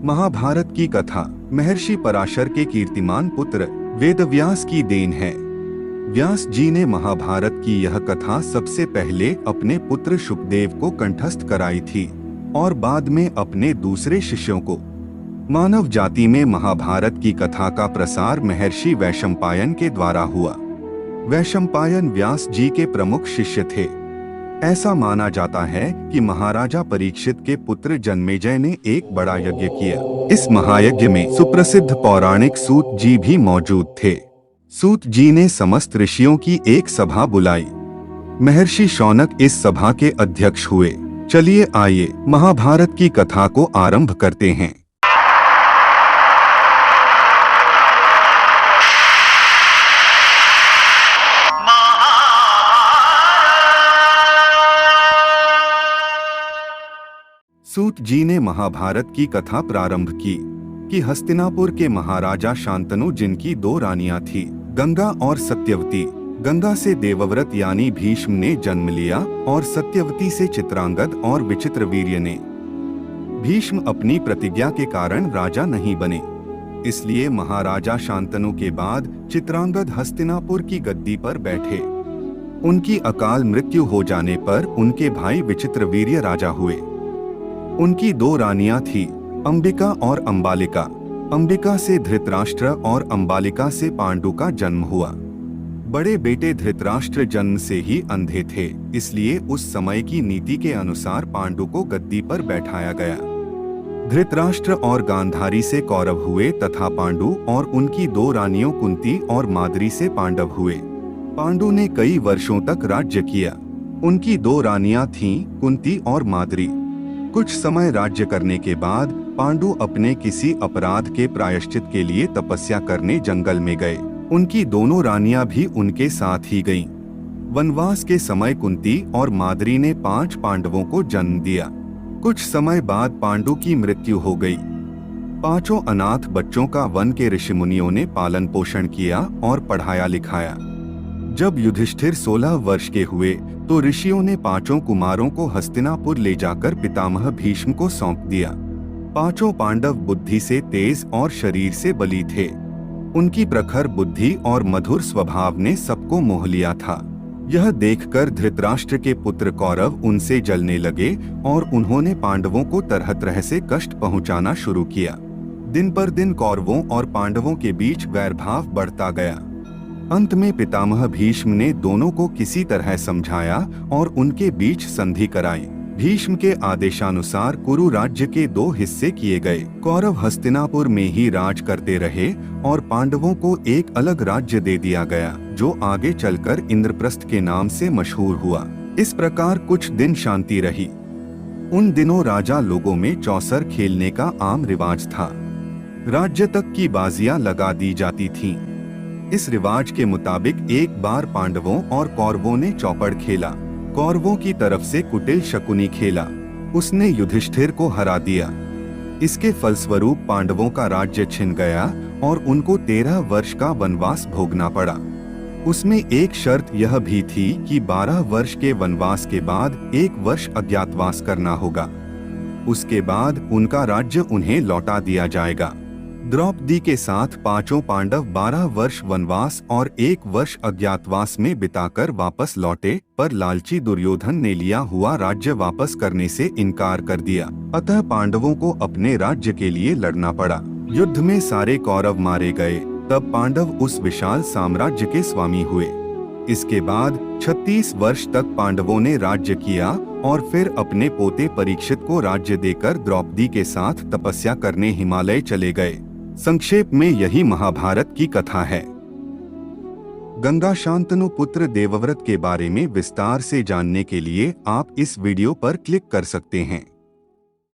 महाभारत की कथा महर्षि पराशर के कीर्तिमान पुत्र वेदव्यास की देन है। व्यास जी ने महाभारत की यह कथा सबसे पहले अपने पुत्र शुकदेव को कंठस्थ कराई थी और बाद में अपने दूसरे शिष्यों को। मानव जाति में महाभारत की कथा का प्रसार महर्षि वैशंपायन के द्वारा हुआ। वैशंपायन व्यास जी के प्रमुख शिष्य थे। ऐसा माना जाता है कि महाराजा परीक्षित के पुत्र जन्मेजय ने एक बड़ा यज्ञ किया। इस महायज्ञ में सुप्रसिद्ध पौराणिक सूत जी भी मौजूद थे। सूत जी ने समस्त ऋषियों की एक सभा बुलाई। महर्षि शौनक इस सभा के अध्यक्ष हुए। चलिए आइए महाभारत की कथा को आरंभ करते हैं। सूत जी ने महाभारत की कथा प्रारंभ की कि हस्तिनापुर के महाराजा शांतनु, जिनकी दो रानियां थीं, गंगा और सत्यवती। गंगा से देवव्रत यानी भीष्म ने जन्म लिया और सत्यवती से चित्रांगद और विचित्रवीर्य ने। भीष्म अपनी प्रतिज्ञा के कारण राजा नहीं बने, इसलिए महाराजा शांतनु के बाद चित्रांगद हस्तिनापुर की गद्दी पर बैठे। उनकी अकाल मृत्यु हो जाने पर उनके भाई विचित्रवीर्य राजा हुए। उनकी दो रानियां थीं, अंबिका और अंबालिका। अंबिका से धृतराष्ट्र और अंबालिका से पांडु का जन्म हुआ। बड़े बेटे धृतराष्ट्र जन्म से ही अंधे थे, इसलिए उस समय की नीति के अनुसार पांडु को गद्दी पर बैठाया गया। धृतराष्ट्र और गांधारी से कौरव हुए तथा पांडु और उनकी दो रानियों कुंती और माद्री से पांडव हुए। पांडु ने कई वर्षों तक राज्य किया। उनकी दो रानियां थीं, कुंती और माद्री। कुछ समय राज्य करने के बाद पांडु अपने किसी अपराध के प्रायश्चित के लिए तपस्या करने जंगल में गए। उनकी दोनों रानियां भी उनके साथ ही गईं। वनवास के समय कुंती और माद्री ने 5 पांडवों को जन्म दिया। कुछ समय बाद पांडु की मृत्यु हो गई। 5 अनाथ बच्चों का वन के ऋषिमुनियों ने पालन पोषण किया और पढ़ाया लिखाया। जब युधिष्ठिर 16 वर्ष के हुए तो ऋषियों ने 5 कुमारों को हस्तिनापुर ले जाकर पितामह भीष्म को सौंप दिया। 5 पांडव बुद्धि से तेज और शरीर से बली थे। उनकी प्रखर बुद्धि और मधुर स्वभाव ने सबको मोह लिया था। यह देखकर धृतराष्ट्र के पुत्र कौरव उनसे जलने लगे और उन्होंने पांडवों को तरह तरह से कष्ट पहुंचाना शुरू किया। दिन पर दिन कौरवों और पांडवों के बीच वैरभाव बढ़ता गया। अंत में पितामह भीष्म ने दोनों को किसी तरह समझाया और उनके बीच संधि कराई। भीष्म के आदेशानुसार कुरु राज्य के 2 हिस्से किए गए। कौरव हस्तिनापुर में ही राज करते रहे और पांडवों को एक अलग राज्य दे दिया गया, जो आगे चलकर इंद्रप्रस्थ के नाम से मशहूर हुआ। इस प्रकार कुछ दिन शांति रही। उन दिनों राजा लोगों में चौसर खेलने का आम रिवाज था। राज्य तक की बाजियां लगा दी जाती थीं। इस रिवाज के मुताबिक एक बार पांडवों और कौरवों ने चौपड़ खेला। कौरवों की तरफ से कुटिल शकुनी खेला। उसने युधिष्ठिर को हरा दिया। इसके फलस्वरूप पांडवों का राज्य छिन गया और उनको 13 वर्ष का वनवास भोगना पड़ा। उसमें एक शर्त यह भी थी कि 12 वर्ष के वनवास के बाद 1 वर्ष अज्ञातवास करना होगा। उसके बाद उनका राज्य उन्हें लौटा दिया जाएगा। द्रौपदी के साथ 5 पांडव 12 वर्ष वनवास और 1 वर्ष अज्ञातवास में बिताकर वापस लौटे, पर लालची दुर्योधन ने लिया हुआ राज्य वापस करने से इनकार कर दिया। अतः पांडवों को अपने राज्य के लिए लड़ना पड़ा। युद्ध में सारे कौरव मारे गए। तब पांडव उस विशाल साम्राज्य के स्वामी हुए। इसके बाद 36 वर्ष तक पांडवों ने राज्य किया और फिर अपने पोते परीक्षित को राज्य देकर द्रौपदी के साथ तपस्या करने हिमालय चले गए। संक्षेप में यही महाभारत की कथा है। गंगा शांतनु पुत्र देवव्रत के बारे में विस्तार से जानने के लिए आप इस वीडियो पर क्लिक कर सकते हैं।